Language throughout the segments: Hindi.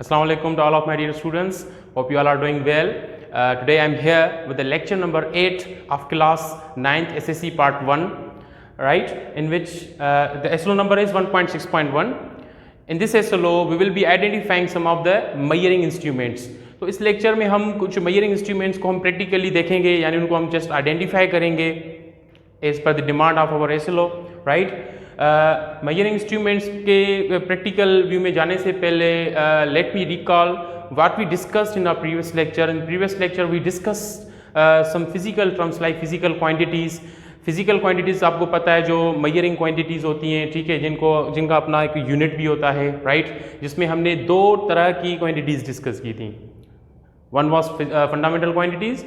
Assalamu alaikum to all of my dear students. Hope you all are doing well. Today I am here with the lecture number 8 of class 9th SSC part 1, right, in which the SLO number is 1.6.1. In this SLO we will be identifying some of the measuring instruments. तो इस लेक्चर में हम कुछ measuring instruments को हम practically देखेंगे, यानी उनको हम just identify करेंगे as per the demand of our SLO, right. Measuring instruments के प्रैक्टिकल व्यू में जाने से पहले let me recall what we discussed in our previous lecture. In previous lecture we discussed some physical terms like physical quantities. Physical quantities आपको पता है जो मेजरिंग क्वांटिटीज़ होती हैं, ठीक है, जिनका अपना एक यूनिट भी होता है, राइट, जिसमें हमने दो तरह की क्वांटिटीज़ डिस्कस की थी. One was fundamental quantities,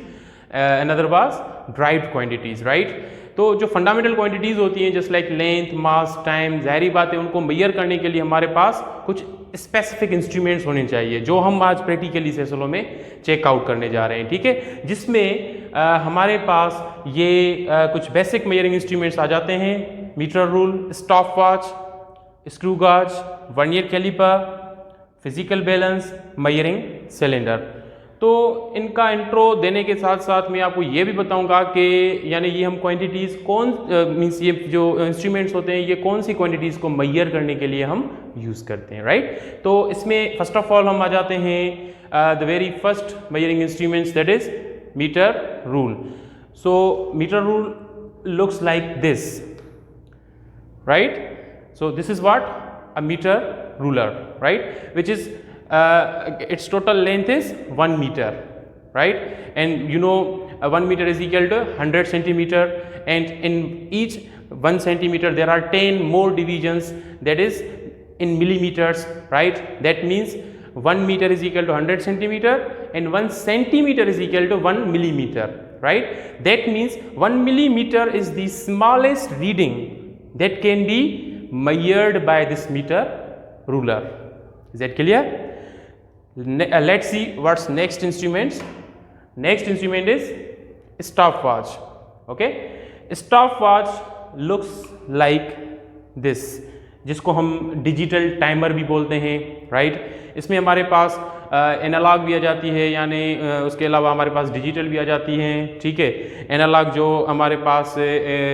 another was derived quantities, right. तो जो फंडामेंटल क्वांटिटीज़ होती हैं जस्ट लाइक लेंथ, मास, टाइम, ज़ाहिरी बात है उनको मेजर करने के लिए हमारे पास कुछ स्पेसिफिक इंस्ट्रूमेंट्स होने चाहिए जो हम आज प्रैक्टिकली सेशनों में चेकआउट करने जा रहे हैं, ठीक है, जिसमें हमारे पास ये कुछ बेसिक मेजरिंग इंस्ट्रूमेंट्स आ जाते हैं. Metre rule, stopwatch, screw gauge, vernier calliper, physical balance, measuring cylinder. तो इनका इंट्रो देने के साथ साथ मैं आपको ये भी बताऊंगा कि यानी ये हम क्वांटिटीज़ कौन मींस ये जो इंस्ट्रूमेंट्स होते हैं ये कौन सी क्वांटिटीज़ को मेजर करने के लिए हम यूज़ करते हैं, राइट. तो इसमें फर्स्ट ऑफ ऑल हम आ जाते हैं the very first measuring instruments, that is metre rule. So metre rule looks like this, right. So this is what a metre ruler, right, which is its total length is 1 meter, right, and you know 1 meter is equal to 100 centimeter, and in each 1 centimeter there are 10 more divisions, that is in millimeters, right. That means 1 meter is equal to 100 centimeter and 1 centimeter is equal to 1 millimeter, right. That means 1 millimeter is the smallest reading that can be measured by this meter ruler. Is that clear? Let's see what's next instruments. Next instrument is stopwatch. Okay, stopwatch looks like this, जिसको हम डिजिटल टाइमर भी बोलते हैं, राइट. इसमें हमारे पास एनालॉग भी आ जाती है, यानी उसके अलावा हमारे पास डिजिटल भी आ जाती हैं, ठीक है. एनालॉग जो हमारे पास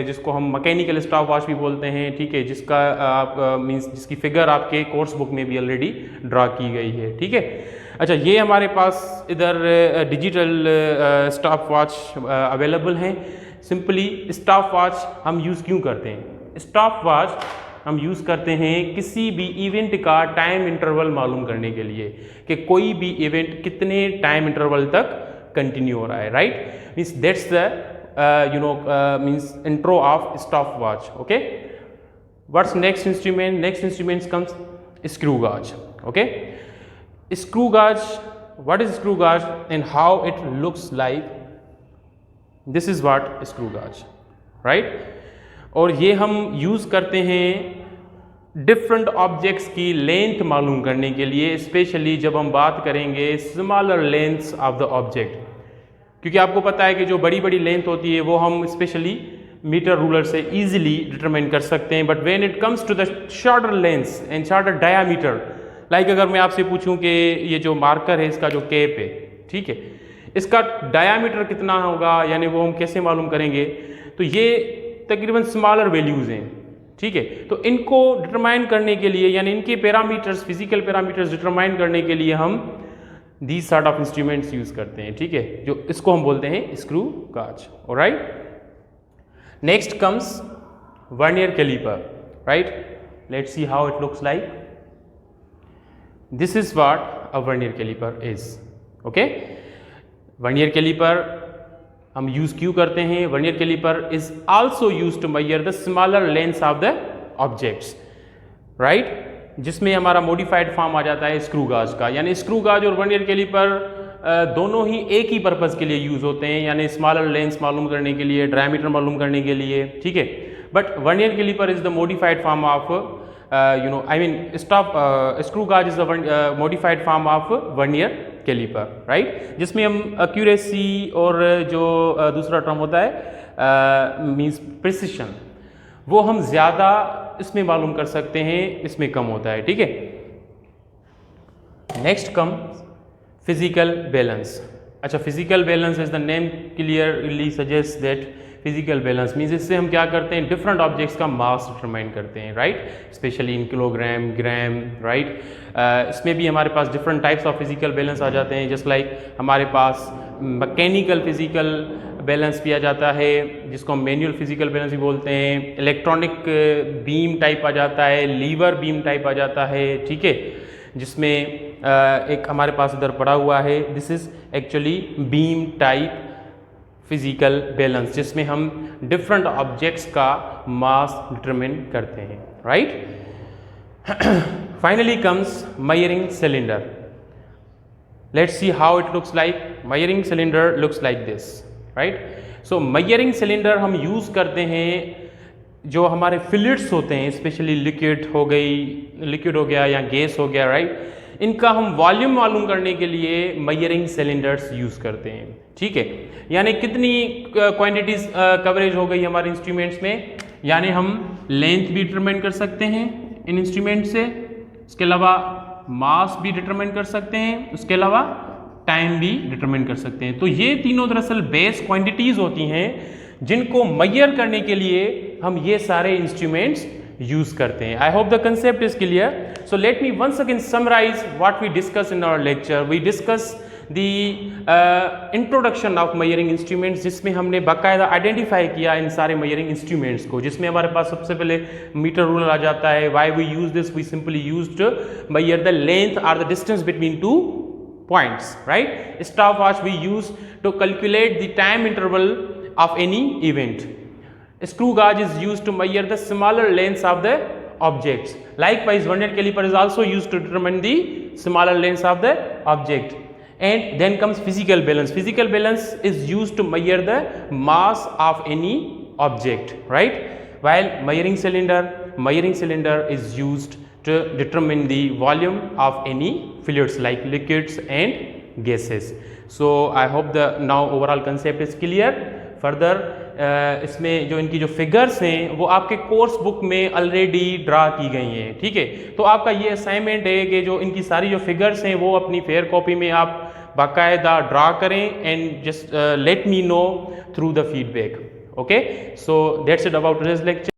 जिसको हम मैकेनिकल स्टॉप वॉच भी बोलते हैं, ठीक है, जिसका आप मींस जिसकी फिगर आपके कोर्स बुक में भी ऑलरेडी ड्रा की गई है, ठीक है. अच्छा, ये हमारे पास इधर डिजिटल स्टॉप वॉच अवेलेबल हैं. सिंपली स्टॉप वॉच हम यूज़ क्यों करते हैं? स्टॉप वॉच हम यूज़ करते हैं किसी भी इवेंट का टाइम इंटरवल मालूम करने के लिए कि कोई भी इवेंट कितने टाइम इंटरवल तक कंटिन्यू हो रहा है, right. Means that's the means intro of stop watch. Okay, what's next instrument? Next instrument comes screw गाज. ओके, स्क्रू गाज, व्हाट इज स्क्रू गाज and how it looks like? This is what screw गाज, राइट. और ये हम यूज़ करते हैं डिफरेंट ऑब्जेक्ट्स की लेंथ मालूम करने के लिए, स्पेशली जब हम बात करेंगे smaller lengths of the object, क्योंकि आपको पता है कि जो बड़ी बड़ी लेंथ होती है वो हम स्पेशली मीटर रूलर से इजीली डिटरमाइन कर सकते हैं. But when it comes to the shorter lengths and shorter diameter, like अगर मैं आपसे पूछूं कि ये जो मार्कर है इसका जो कैप है, ठीक है, इसका डायामीटर कितना होगा, यानी वो हम कैसे मालूम करेंगे? तो ये तकरीबन स्मॉलर वैल्यूज़ हैं, ठीक है. तो इनको डिटरमाइन करने के लिए, यानी इनके पैरामीटर्स, फिजिकल पैरामीटर्स डिटरमाइन करने के लिए हम these sort of instruments use करते हैं, ठीक है, जो इसको हम बोलते हैं screw gauge. Alright, next comes vernier caliper, right. Let's see how it looks like. This is what a vernier caliper is. Okay, vernier caliper हम यूज़ क्यों करते हैं? Vernier caliper is also use to measure the smaller lengths of the objects, right, जिसमें हमारा मॉडिफाइड फॉर्म आ जाता है स्क्रू गाज का. यानी स्क्रू गाज और वर्नियर कैलिपर दोनों ही एक ही पर्पज़ के लिए यूज़ होते हैं, यानी स्मॉलर लेंथ्स मालूम करने के लिए, डायमीटर मालूम करने के लिए, ठीक है. But vernier caliper is the modified form of screw gauge is the modified form of vernier caliper, right, जिसमें हम एक्यूरेसी और जो दूसरा टर्म होता है मींस प्रिसिशन, वो हम ज़्यादा इसमें मालूम कर सकते हैं, इसमें कम होता है, ठीक है. Next come physical balance. अच्छा, physical balance is the name clearly suggest that physical balance means इससे हम क्या करते हैं, डिफरेंट ऑब्जेक्ट्स का मास डिटरमाइन करते हैं, right, specially in kilogram, gram, right. इसमें भी हमारे पास different types of physical balance आ जाते हैं. जस्ट लाइक हमारे पास मैकेनिकल फिजिकल बैलेंस भी आ जाता है, जिसको हम मैनुअल फिजिकल बैलेंस भी बोलते हैं. इलेक्ट्रॉनिक बीम टाइप आ जाता है, लीवर बीम टाइप आ जाता है, ठीक है, जिसमें एक हमारे पास इधर पड़ा हुआ है, this is actually beam type physical balance, जिसमें हम डिफरेंट ऑब्जेक्ट्स का मास डिटरमिन करते हैं, right. Finally comes measuring cylinder. Let's see how it looks like. Measuring cylinder looks like this, right. So measuring cylinder हम यूज करते हैं जो हमारे फ्लूइड्स होते हैं, स्पेशली लिक्विड हो गया या गैस हो गया, राइट. इनका हम वॉल्यूम मालूम करने के लिए मेजरिंग सिलेंडर्स यूज़ करते हैं, ठीक है. यानी कितनी क्वांटिटीज कवरेज हो गई हमारे इंस्ट्रूमेंट्स में, यानी हम लेंथ भी डिटरमाइन कर सकते हैं इन इंस्ट्रूमेंट से, इसके अलावा मास भी डिटरमाइन कर सकते हैं, उसके अलावा टाइम भी डिटरमाइन कर सकते हैं. तो ये तीनों दरअसल बेस क्वांटिटीज़ होती हैं जिनको मेजर करने के लिए हम ये सारे इंस्ट्रूमेंट्स यूज करते हैं. I hope the concept is clear. So let me once again summarize what we discussed in our lecture. We discussed the introduction of measuring instruments, जिसमें हमने बाकायदा आइडेंटिफाई किया इन सारे measuring instruments को, जिसमें हमारे पास सबसे पहले मीटर रूलर आ जाता है. Why we use this? We simply used to measure the length or the distance between two points, right? Stopwatch we use to calculate the time interval of any event. Screw gauge is used to measure the smaller lengths of the objects. Likewise, Vernier caliper is also used to determine the smaller lengths of the object. And then comes physical balance. Physical balance is used to measure the mass of any object, right? While measuring cylinder is used to determine the volume of any fluids like liquids and gases. So I hope the now overall concept is clear. Further इसमें जो इनकी जो फिगर्स हैं वो आपके कोर्स बुक में ऑलरेडी ड्रा की गई हैं, ठीक है. तो आपका ये असाइनमेंट है कि जो इनकी सारी जो फिगर्स हैं वो अपनी फेयर कॉपी में आप बाकायदा ड्रा करें and just let me know through the feedback. Okay, so that's it about today's lecture.